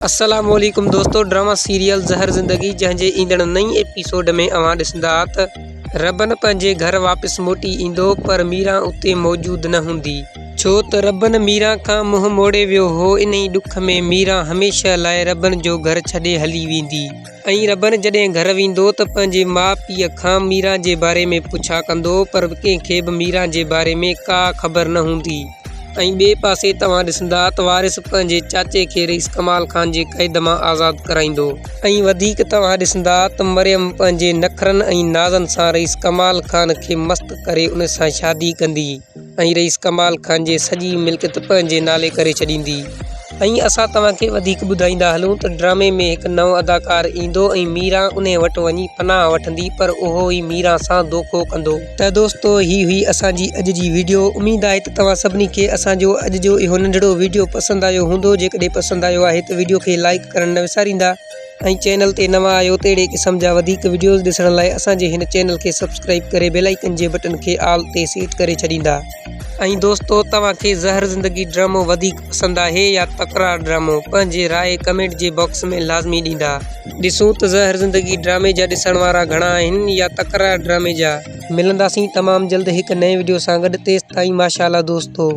अस्सलामुअलैकुम दोस्तों, drama serial ज़हर ज़िंदगी जंहिंजे ईंदड़ नई एपिसोड में अवां ॾिसंदा त रबन पंहिंजे घर वापस मोटी ईंदो, पर मीरा उते मौजूद न हूंदी। छो त रबन मीरा खां मुंहुं मोड़े वियो हो। इन ई ॾुख में मीरा हमेशह लाइ रबन जो घर छॾे हली वेंदी। ऐं रबन जॾहिं घर वेंदो त पंहिंजे माउ पीउ खां मीरा जे बारे में पुछा कंदो, पर कंहिंखे बि मीरा जे बारे में का ख़बर न हूंदी। ऐं ॿिए पासे तव्हां ॾिसंदा त वारिस पंहिंजे चाचे खे रईस कमाल ख़ान जे क़ैद मां आज़ादु कराईंदो। ऐं वधीक तव्हां ॾिसंदा त मरियम पंहिंजे नखरनि ऐं नाज़नि सां रईस कमाल ख़ान खे मस्तु करे उन सां शादी कंदी ऐं रईस कमाल ख़ान जे सॼी मिल्कियत पंहिंजे नाले करे छॾींदी। ऐं असां तव्हांखे वधीक ॿुधाईंदा हलूं त ड्रामे में हिकु नओं अदाकार ईंदो ऐं मीरा उन वटि वञी पनाह वठंदी, पर उहो ई मीरा सां धोखो कंदो। त दोस्तो, ही हुई असांजी अॼु जी वीडियो। उमेद आहे त तव्हां सभिनी खे असांजो अॼु जो इहो नंढड़ो वीडियो पसंदि आयो हूंदो। जेकॾहिं पसंदि आयो आहे त वीडियो खे लाइक करणु न विसारींदा ऐं चैनल ते नवां आहियो त अहिड़े क़िस्म जा वधीक वीडियोज़ ॾिसण लाइ असांजे हिन चैनल खे सब्सक्राइब करे बेल आइकन जे बटन खे ऑल ते सेट करे छॾींदा। ऐं दोस्तो, तव्हांखे ज़हर ज़िंदगी ड्रामो वधीक पसंदि आहे या तकरार ड्रामो? पंहिंजे राय कमेंट जे बॉक्स में लाज़मी ॾींदा। ॾिसूं त ज़हर ज़िंदगी ड्रामे जा ॾिसण वारा घणा आहिनि या तकरार ड्रामे जा। मिलंदासीं तमामु जल्द हिकु नए वीडियो सां गॾु। तेसिताईं माशाअल्लाह दोस्तो।